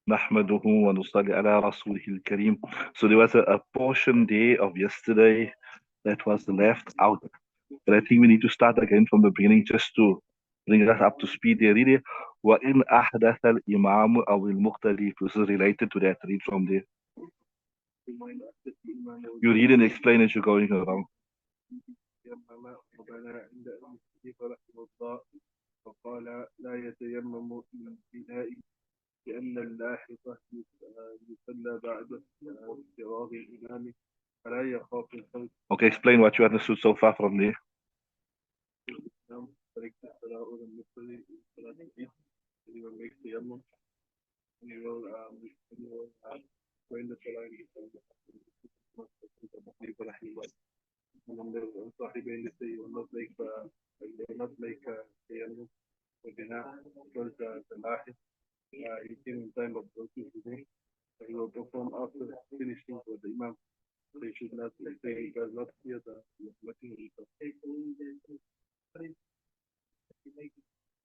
نحمده ونصلي على رسوله الكريم. So there was a portion there of yesterday that was left out. But I think we need to start again from the beginning just to bring us up to speed there. Really, وَإِنْ أَحْدَثَ الْإِمَامُ أَوْ الْمُقْتَدِي. This is related to that. Read from there. You read and explain as you're going along. Okay, explain what you understood so far from there.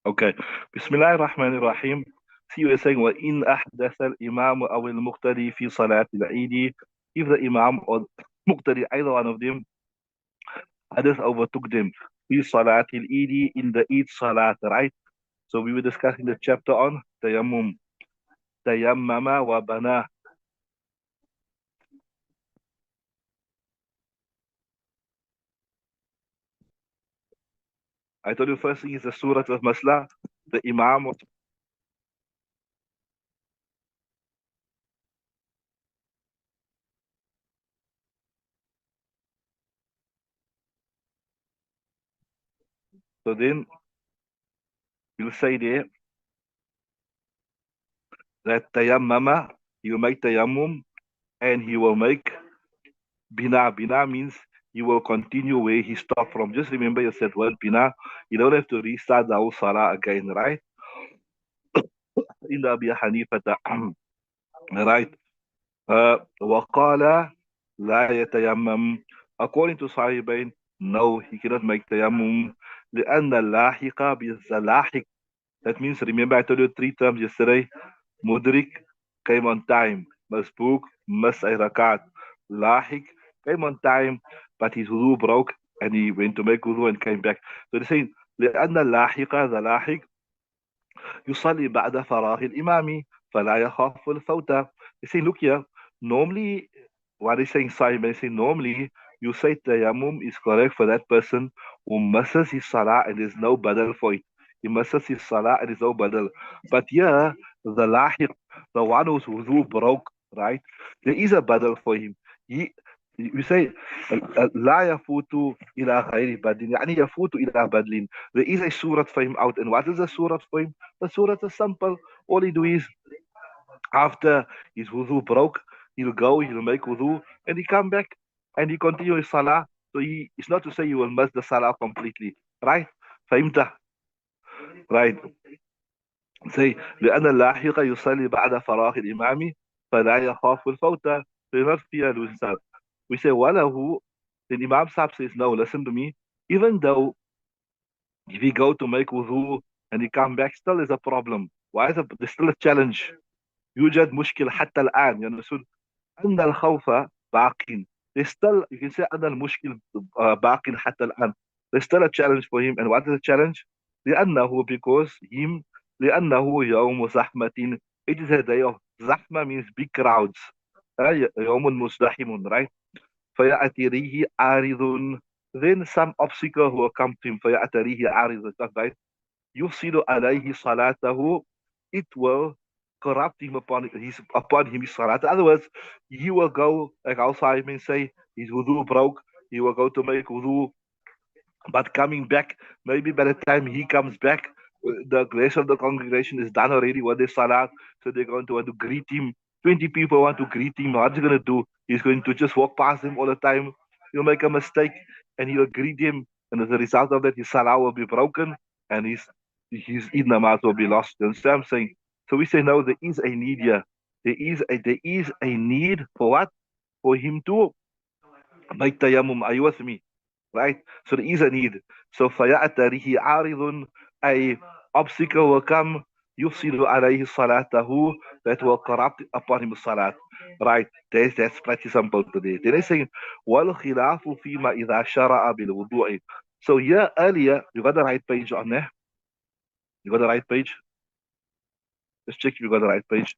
Okay. Bismillah ar-Rahman ar-Rahim. See, we're saying, وَإِنْ أَحْدَثَ الْإِمَامُ أَوِ الْمُقْتَدِي فِي صَلَاةِ الْعِيدِ. If the Imam or Muqtadi, either one of them, hadith overtook them, fi salat al-Eid, in the Eid Salat, right? So we were discussing the chapter on Tayyamum. Tayammama wa bana. I told you first thing is the Surah of Masla, the Imam. So then you'll say there that Tayammama, you make Tayammum, and he will make Bina. Bina means you will continue where he stopped from. Just remember you said word Bina. You don't have to restart the whole Salah again, right? In the Abi Hanifa, right? وقال لا يتيمم. According to Sahibain, no, he cannot make tayammum. لأن اللاحق باللاحق. That means, remember I told you three terms yesterday. Mudrik came on time. Masbook, miss a rakat. Lahik came on time, but his wudu broke and he went to make wudu and came back. So they're saying, لأن اللاحق, the لاحق, يصلي بعد فراغ الإمام فلا يخاف الفوت. They say, look here, normally, what is saying Simon, they say, normally, you say tayammum is correct for that person who misses his salah and there's no badal for it. He misses his salah and there's no badal. But here, the lahiq, the one whose wudu broke, right? There is a badal for him. He, we say, لا يفوت إلى غير بدل, يعني يفوت إلى بدل. There is a surah for him out. And what is the surah for him? The surah is simple. All he do is, after his wudu broke, he'll go, he'll make wudu, and he come back and he continue his salah. So it's not to say you will miss the salah completely, right? فهمت? Right. Say, لأن اللاحق يصلي بعد فراغ الإمام فلا يخاف الفوت. So you not fear losing salah. We say, وله, the Imam Sahib says, no, listen to me. Even though if he go to make wudu and he come back, still is a problem. Why is it? There's still a challenge. يوجد مشكلة حتى الآن. You understood? أن الخوف باق. There's still, you can say, أن المشكل باق حتى الآن. There's still a challenge for him. And what is the challenge? لأنه, because him, لأنه يوم زحمة. It is a day of زحمة, means big crowds. يوم مزدحم, right? فيأتي ريه عارض. Then some obstacle will come to him. فيأتي ريه عارض, right? يفسد عليه صلاته. It will corrupt him upon him his salat. In other words, he will go, like also may say, his wudu broke, he will go to make wudu, but coming back, maybe by the time he comes back, the rest of the congregation is done already with their salat, so they're going to want to greet him. 20 people want to greet him. What's he going to do? He's going to just walk past them all the time. He'll make a mistake and he'll greet him. And as a result of that, his salah will be broken and his Eid namaz will be lost. You understand what I'm saying? So we say, no, there is a need here. There is a need for what? For him to make tayammum. Are you with me? Right? So there is a need. So فَيَأْتَرِهِ عَارِضٌ, a obstacle will come يفسد عليه صلاته, that will corrupt upon him salat. Right, that's pretty simple today. Then they say, وَالْخِلَافُ فِيمَا إِذَا شَرَعَ بِالْوُضُوءِ. So here earlier, you got the right page on there? You got the right page? Just check if you got the right page.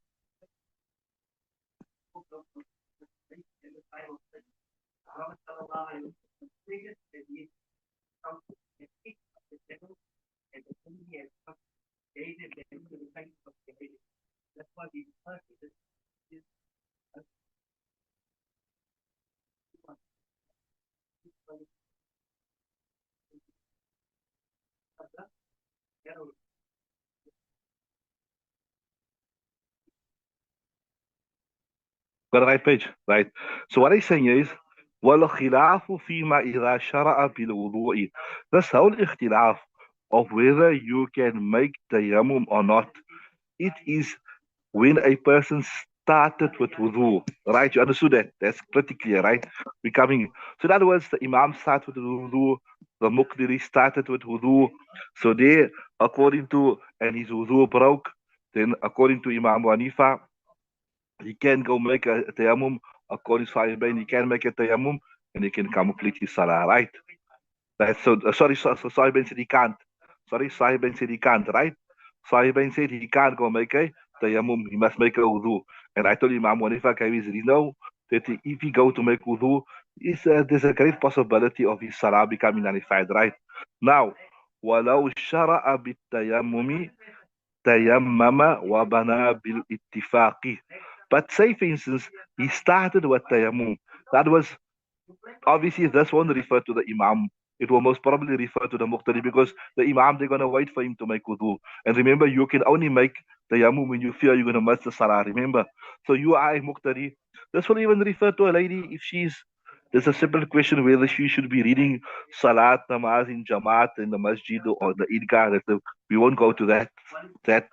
Got the right page, right? So what he's saying is, وَالْخِلَافُ فِيمَا إِذَا شَرَعَ بِالْوُضُوءِ. This whole ikhtilaf of whether you can make tayammum or not, it is when a person started with wudu, right? You understood that? That's pretty clear, right? Becoming so in other words, the Imam started with wudu, the Muqdiri started with wudu. So they, according to, and his wudu broke, then according to Imam Hanifa, he can go make a tayammum. According to Sahih, he can make a tayammum and he can complete his salah, right? That's so. Sahih said he can't. Sorry, Sahih said he can't, right? Sahih said he can't go make a tayammum. He must make a wudu. And I told him, Imam Hanifa gave his reason that if he go to make wudu, there's a great possibility of his salah becoming nullified, right? Now, ولو شرع بالتيمم تيمم وبنى بالاتفاق. But say, for instance, he started with tayammum. That was obviously this won't refer to the Imam. It will most probably refer to the Muqtadi because the Imam, they're going to wait for him to make wudu. And remember, you can only make tayammum when you fear you're going to miss the salah. Remember? So you are a Muqtadi. This will even refer to a lady if she's. There's a simple question whether she should be reading Salat Namaz in Jamaat in the Masjid or the Idgah. We won't go to that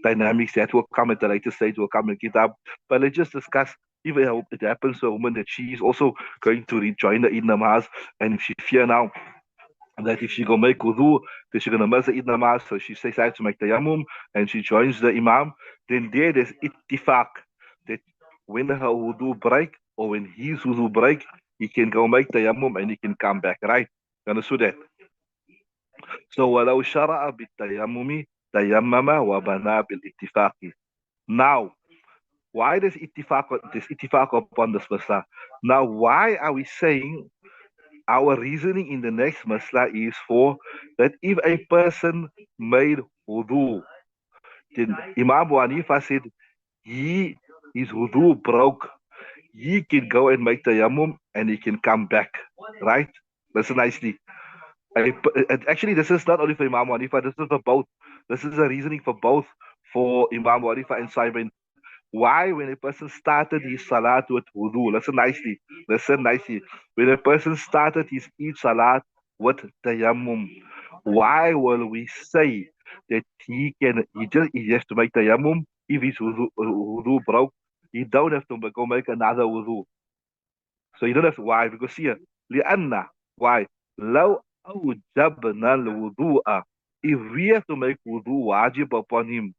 dynamics. That will come at the later stage, will come in Kitab. But let's just discuss if it happens to a woman that she is also going to rejoin the Eid Namaz, and if she fear now that if she go make wudu, then she's gonna miss the Eid Namaz, so she decides to make tayammum and she joins the Imam, then there's ittifaq that when her wudu break or when his wudu break, he can go make tayammum and he can come back, right? You understood that? So ولو شرع بالتيمم تيمم وبنى بالاتفاق. Now, why this ittifaq upon this masla? Now, why are we saying our reasoning in the next masla is for that if a person made wudu, then Imam Abu Hanifa said he his wudu broke, he can go and make tayammum and he can come back, right? Listen nicely. Actually, this is not only for Imam Abu Hanifa, this is for both. This is a reasoning for both for Imam Abu Hanifa and Sa'ib. Why, when a person started his salat with wudu, listen nicely. When a person started his Eid salat with tayammum, why will we say that he has to make tayammum if his wudu broke? He don't have to go make another wudu. So you don't have to, why? Because here, لأن, why? لو أوجبنا الوضوء, if we have to make wudu wajib upon him,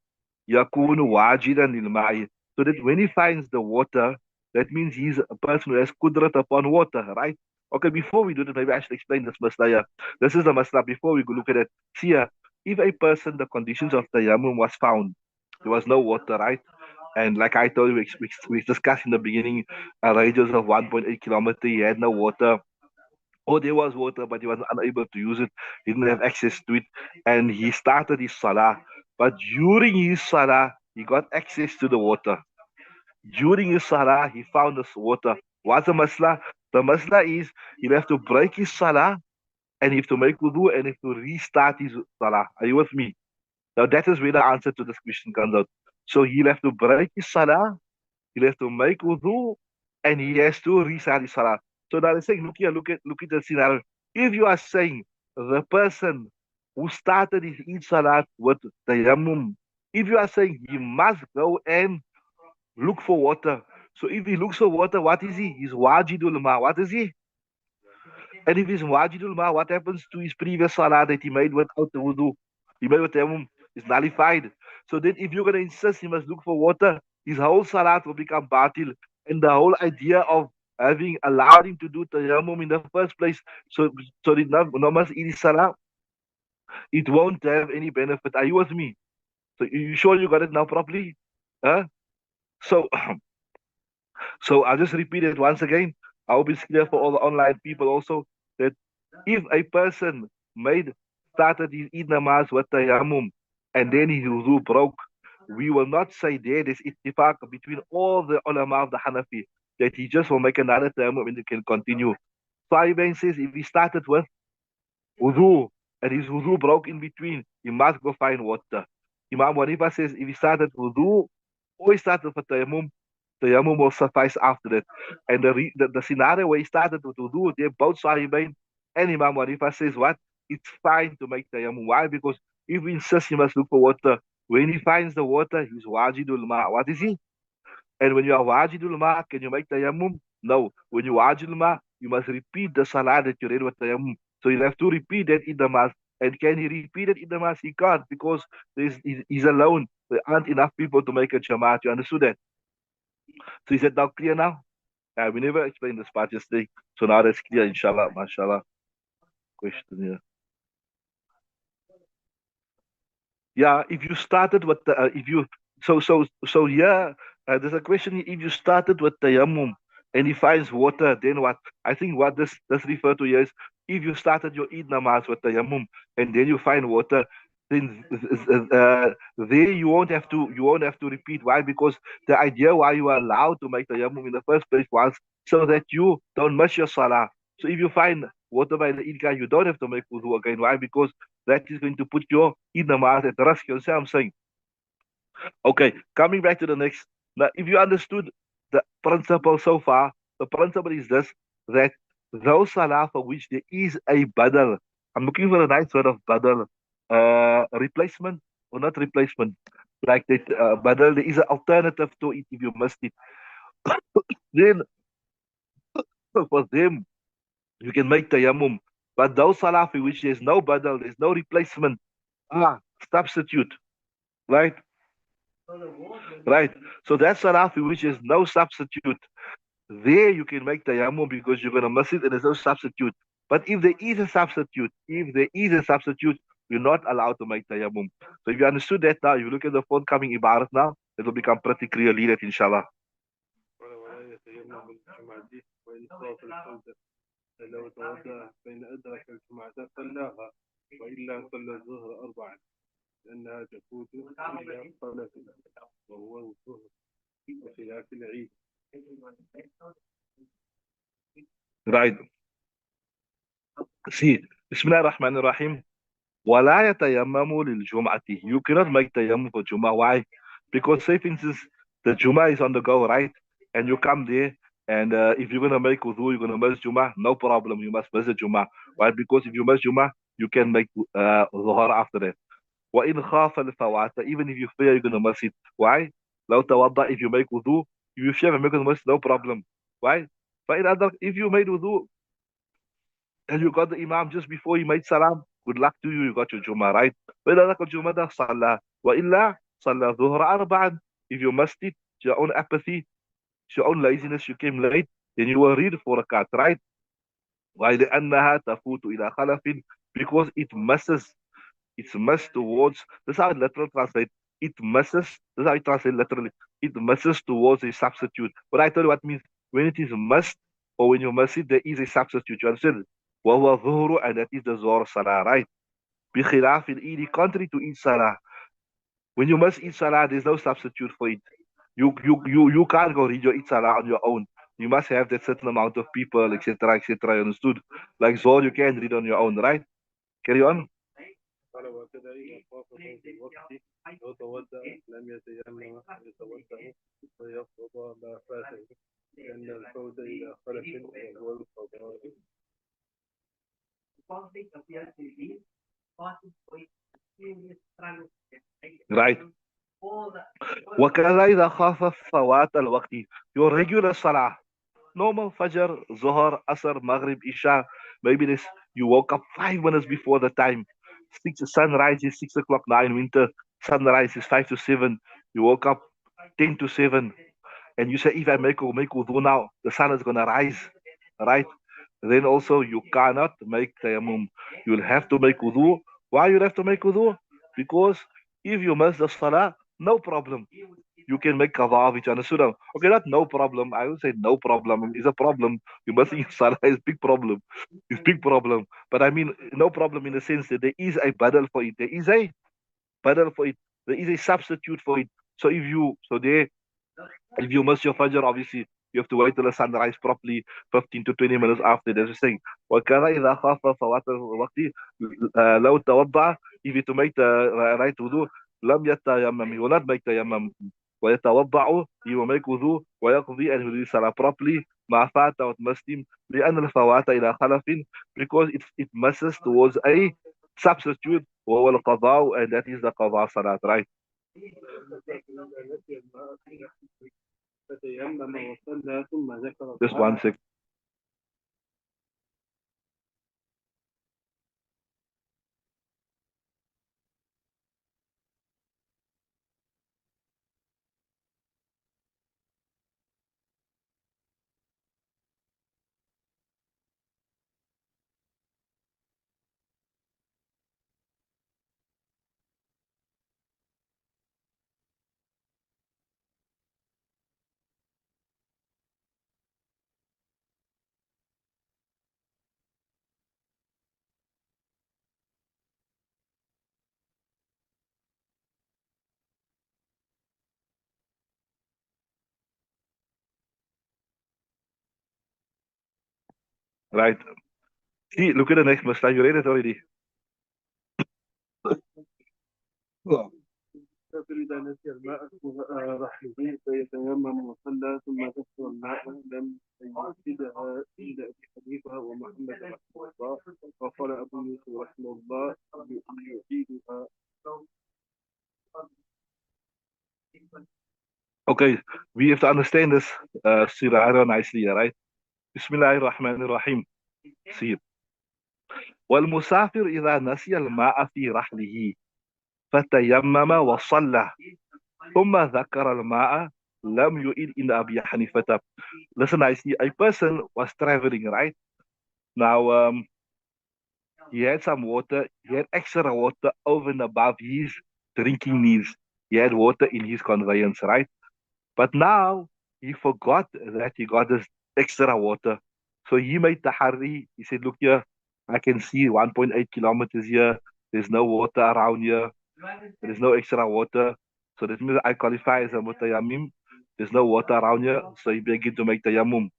yakunu wajidan lil ma'i. So that when he finds the water, that means he's a person who has kudrat upon water, right? Okay, before we do that, maybe I should explain this masla. This is the masla before we go look at it. See, if a person, the conditions of tayammum was found, there was no water, right? And like I told you, we discussed in the beginning, a radius of 1.8 kilometers, he had no water. Or there was water, but he was unable to use it. He didn't have access to it. And he started his salah. But during his salah, he got access to the water. During his salah, he found this water. What's the masla? The masla is he'll have to break his salah and he have to make wudu and he have to restart his salah. Are you with me? Now that is where the answer to this question comes out. So he'll have to break his salah, he'll have to make wudu, and he has to restart his salah. So now they're saying, look at the scenario. If you are saying the person who started his Eid Salat with tayammum, if you are saying he must go and look for water. So if he looks for water, what is he? He's wajidul ma. What is he? And if he's wajidul ma, what happens to his previous salah that he made without the wudu? He made with tayammum. It's nullified. So then if you're going to insist he must look for water, his whole salat will become batil. And the whole idea of having allowed him to do tayammum in the first place, so that no must eat his salah, it won't have any benefit. Are you with me? So you sure you got it now properly? Huh? So so I'll just repeat it once again. I hope it's clear for all the online people also that if a person made started his Eid namaz with tayammum and then his wudu broke, we will not say there's ittifaq between all the ulama of the Hanafi that he just will make another tayammum and he can continue. Sa'ibin says if he started with wudu and his wudu broke in between, he must go find water. Imam Wanifa says if he started wudu or he started with tayammum will suffice after that. And the scenario where he started with wudu, they're both sahibain, and Imam Wanifa says what? It's fine to make tayammum. Why? Because if he insists he must look for water, when he finds the water, he's wajidul ma. What is he? And when you are wajidul ma, can you make tayammum? No. When you wajidul ma, you must repeat the salah that you read with tayammum. So you have to repeat that in the mass. And can he repeat it in the mass? He can't because he's alone. There aren't enough people to make a jamaat. You understood that? So is that now clear now? We never explained this part yesterday. So now that's clear, inshallah, mashallah. Question here. Yeah, if you started with the, if you, so yeah, there's a question. If you started with tayammum and he finds water, then what? I think what this refer to here is if you started your Eid namaz with tayammum and then you find water, then there you won't have to repeat. Why? Because the idea why you are allowed to make tayammum in the first place was so that you don't miss your salah. So if you find water by the Eid, you don't have to make wudu again. Why? Because that is going to put your in namaz at risk. You understand what I'm saying? Okay, coming back to the next. Now, if you understood the principle so far, the principle is this that those salah for which there is a badal, I'm looking for a nice word of badal, replacement or not replacement, like that badal, there is an alternative to it if you missed it. Then for them, you can make tayammum. But those salah for which there's no badal, there's no replacement, substitute, right? Right. So that's salah for which there's no substitute. There you can make tayammum because you're gonna miss it and there's no substitute. But if there is a substitute, you're not allowed to make tayammum. So if you understood that now, if you look at the forthcoming ibarat now, it will become pretty clearly that inshallah. لو توضأ فإن أدرك الجمعة صلاها وإلا صلى الظهر أربعا لأنها تفوت إلى صلاة وهو الظهر بخلاف العيد. Right. See, Bismillah ar-Rahman ar-Rahim. ولا يتيمم للجمعة. You cannot make tayammum for Jum'ah. Why? Because say for instance, the Jum'ah is on the go, right? And you come there, and if you're gonna make wudu, you're gonna miss Jum'ah, no problem. You must miss the Jum'ah. Why? Because if you miss Jum'ah, you can make Zuhar after that. وإن خاف الفوات, even if you fear you're gonna miss it. Why? لو توضأ, if you make wudu, if you fear you're gonna miss, no problem. Why? If you made wudu and you got the Imam just before he made salam, good luck to you, you got your Jummah, right? وإذا ذاك الجمعة ده صلى وإلا صلى ظهر أربعا. If you missed it, it's your own apathy, it's your own laziness, you came late, then you will read 4 rakat, right? Why? لأنها تفوت إلى خلف, because it's missed towards, this is how it literally translates, it misses, this is how it translates literally, it misses towards a substitute. But I tell you what means, when it is missed, or when you miss it, there is a substitute, you understand? وهو ظهر, and that is the Zohar Salah, right? بخلاف الإيد, contrary to each Salah. When you miss each Salah, there's no substitute for it. You can't go read your each Salah on your own. You must have that certain amount of people, etc., etc. Understood? Like Zohar, you can read on your own, right? Carry on. قال وكذلك خافه في الوقت لو تودع لم يتيمم يتودع ويقضى ما فاته لأن الفوت إلى خلف وهو القضاء. Right. وكذا إذا خاف فوات الوقت, your regular salah, normal Fajr, Zohar, Asr, Maghrib, Isha, maybe you woke up 5 minutes before the time. Sun rises 6 o'clock now in winter. sunrise is 5 to 7. You woke up 10 to 7, and you say, if I make wudu now, the sun is gonna rise, right? Then also you cannot make tayammum. You'll have to make wudu. Why you have to make wudu? Because if you miss the salah, no problem. You can make qada of each other. Okay, not no problem. I would say no problem. It's a problem. You missing salah is big problem. It's big problem. But I mean, no problem in the sense that there is a badal for it. There is a badal for it. There is a substitute for it. So there, if you miss your fajr, obviously you have to wait till the sun rise properly 15 to 20 minutes after. There's this thing. وكان إذا خاف فوات الوقت لو توضأ, if you to make the right wudu, لم يتيمم, he will not make tayammum. ويتوضأ, he will make wudu, ويقضي, and he will do salah properly ما فات what missed him, لأن الفوات إلى خلف, because it misses towards a substitute وهو القضاء, and that is the qada salat, right? Just one second. Right. See, look at the next Muslim. You read it already. Oh. إذا نسي الماء رحمه فيتيمم وصلى ثم ذكر الماء لم يفسدها عند أبي حنيفة ومحمد رحمه الله. وقال أبو يوسف رحمه الله يعيدها. Okay, we have to understand this surah nicely, right? Bismillahir Rahmanir Rahim. See it. والمسافر إذا نسي الماء في رحله فتيمم وصلى ثم ذكر الماء لم يؤل إن أبي حنيفة. Listen, I see a person was traveling, right? Now, he had some water, he had extra water over and above his drinking needs. He had water in his conveyance, right? But now he forgot that he got this extra water. So he made tahari. He said, look here, I can see 1.8 kilometers here. There's no water around here. There's no extra water. So that means I qualify as a mutayammim. There's no water around here. So he begin to make tayammum.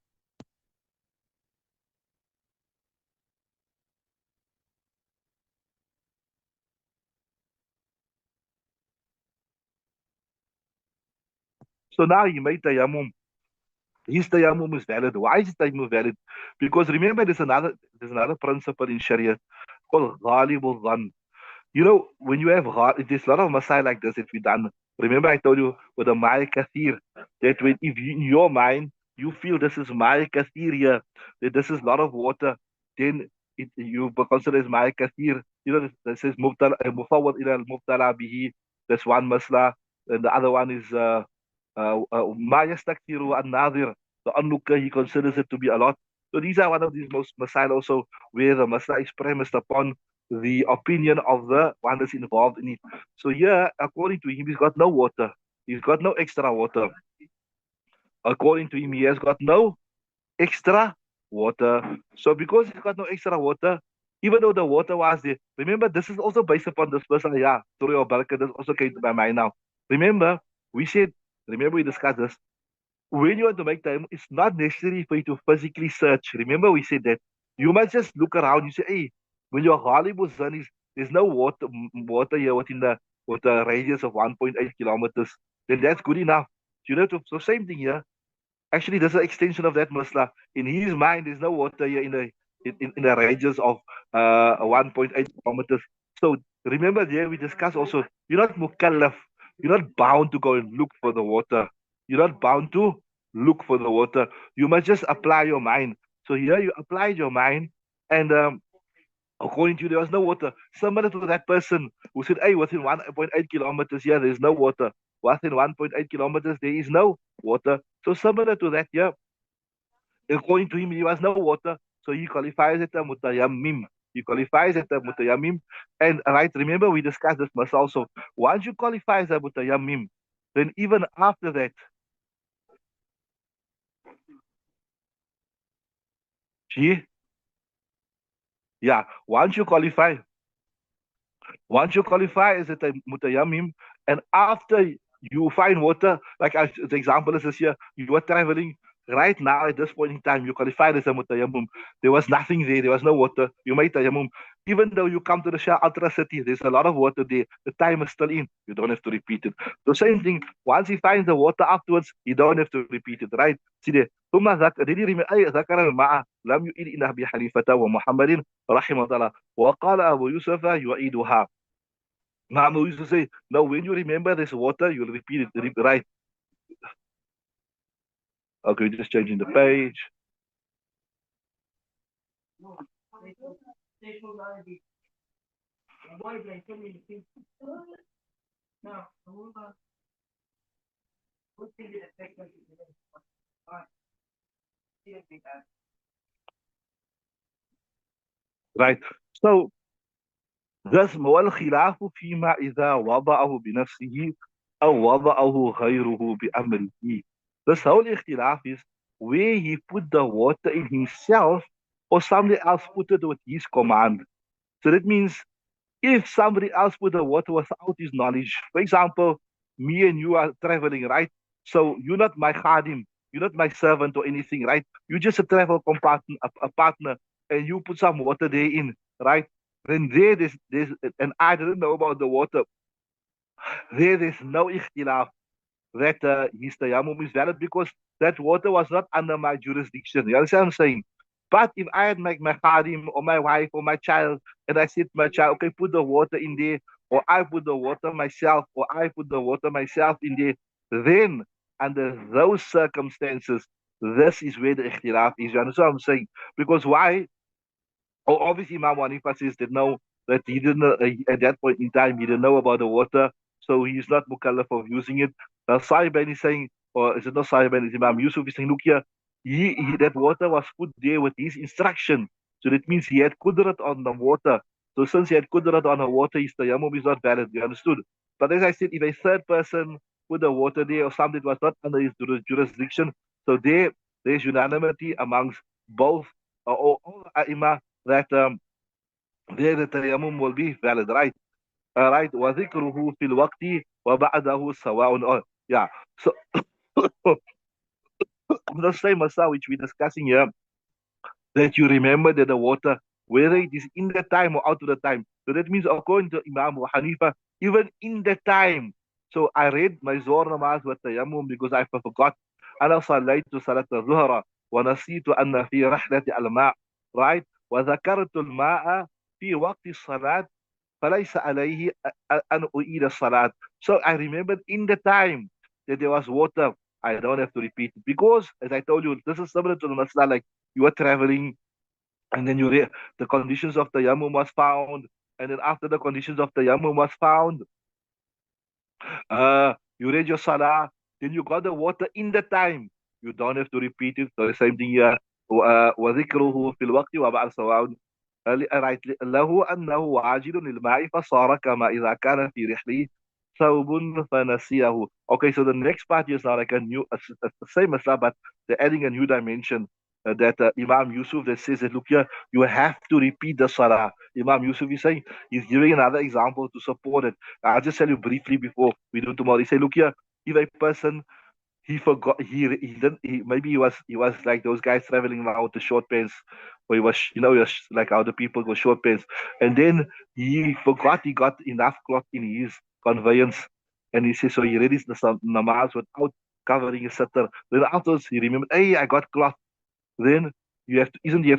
So now he made tayammum. His tayammum is valid. Why is his tayammum valid? Because remember, there's another principle in Sharia called ghalibul dhan. You know, when you have there's a lot of masai like this if we done. Remember, I told you with the Maya Kathir that when if you, in your mind you feel this is Maya Kathir here, that this is a lot of water, then you consider as Maya Kathir. You know, this says Mufawwad ila al-Mubtala bihi. That's one masla, and the other one is Ma yastaktiru an-Nadir. The onlooker, he considers it to be a lot. So these are one of these most masail also where the masla is premised upon the opinion of the one that's involved in it. So here, according to him, he's got no water. He's got no extra water. According to him, he has got no extra water. So because he's got no extra water, even though the water was there, remember this is also based upon this person. Yeah, Surah al-Barakah, this also came to my mind now. Remember, we said, remember we discussed this. When you want to make time, it's not necessary for you to physically search. Remember, we said that you must just look around. You say, hey, when your Hollywood zone is there's no water here within the with a radius of 1.8 kilometers, then that's good enough. You know, so same thing here. Actually, there's an extension of that masla. In his mind, there's no water here in the radius of 1.8 kilometers. So remember there we discussed also, you're not mukallaf. You're not bound to go and look for the water. You're not bound to look for the water. You must just apply your mind. So here you applied your mind, and According to you, there was no water. Similar to that person who said, hey, within 1.8 kilometers here, there's no water. Within 1.8 kilometers, there is no water. So similar to that, yeah, according to him, there was no water. So he qualifies as a mutayammim. He qualifies as a mutayammim. And right, remember we discussed this much also. Once you qualify as a mutayammim, then even after that, see, yeah, once you qualify as a mutayammim, and after you find water, like the example is this here, you are traveling right now at this point in time, you qualified as a mutayammim. There was nothing there, there was no water. You made tayammum. Even though you come to the Shah Ultra City, there's a lot of water there. The time is still in. You don't have to repeat it. The same thing, once he finds the water afterwards, you don't have to repeat it, right? See there. ثم ذكر الماء لم يؤل إلا أبي حنيفة ومحمد رحمه الله وقال أبو يوسف يعيدها. Mama used to say, no, when you remember this water, you'll repeat it, right? Okay, just changing the page. Right. So this هو الخلاف فيما إذا وضعه بنفسه أو وضعه غيره بأمره. This whole اختلاف is where he put the water in himself or somebody else put it with his command. So that means if somebody else put the water without his knowledge, for example, me and you are traveling, right? So you're not my khadim, you're not my servant or anything, right? You're just a travel compartment, a partner, and you put some water there in, right? Then there's, and I didn't know about the water. There's no ikhtilaf that his tayammum is valid because that water was not under my jurisdiction. You understand what I'm saying? But if I had my khadim or my wife or my child, and I said to my child, okay, put the water in there, or I put the water myself, or I put the water myself in there, then under those circumstances, this is where the ikhtilaf is. You understand what I'm saying? Because why? Oh, obviously, Imam Hanifa says that no, that he didn't at that point in time he didn't know about the water, so he's not mukallaf of using it. Sahiban is saying, or is it not Sahiban? Is Imam Yusuf is saying, look here, that water was put there with his instruction, so that means he had kudrat on the water. So since he had kudrat on the water, his tayammum is not valid. You understood? But as I said, if a third person put the water there or something that was not under his jurisdiction, so there's unanimity amongst both all ai that there the tayammum will be valid, right? Right. وذكره في الوقت وبعده سواء. Yeah. So the same masala which we're discussing here, that you remember that the water, whether it is in the time or out of the time. So that means according to Imam Abu Hanifa, even in the time. So I read my Zohar namaz with tayammum because I forgot. أنا صليت صلاة الظهر ونسيت أن في رحلة الماء, right? وذكرت الماء في وقت الصلاة فليس عليه أن أعيد الصلاة. So I remembered in the time that there was water. I don't have to repeat it because, as I told you, this is similar to the masala, like you are traveling and then the conditions of the tayammum was found, and then after the conditions of the tayammum was found, you read your salah, then you got the water in the time. You don't have to repeat it. So the same thing here. وذكره في الوقت وبعد سواء right له أنه عاجل للماء فصار كما إذا كان في رحله ثوب فنسيه. Okay, so the next part is now like a new, the same as that, but they're adding a new dimension. That Imam Yusuf that says that look here, you have to repeat the salah. Imam Yusuf is saying, he's giving another example to support it. I'll just tell you briefly before we do tomorrow. He say, look here, if a person he forgot he didn't he was like those guys traveling around with the short pants, or he was like how the people go short pants, and then he forgot he got enough cloth in his conveyance, and he says so he read his namaz without covering his sitter. Then afterwards he remembered, hey, I got cloth. Then you have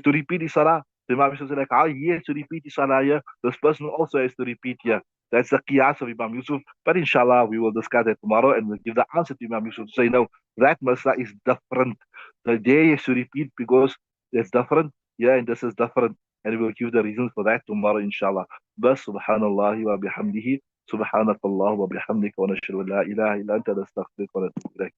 to repeat the salah. The Imam Yusuf said, like, how he has to repeat the salah here, this person also has to repeat here. That's the qiyas of Imam Yusuf. But inshallah, we will discuss that tomorrow and we'll give the answer to Imam Yusuf to say, no, that masla is different. The day has to repeat because it's different. Yeah, and this is different. and we'll give the reasons for that tomorrow, inshallah. But subhanallah wa bihamdihi, subhanakallah wa bihamdika wa nashhadu an la ilaha illa anta nastaghfiruka wa natubu ilayk.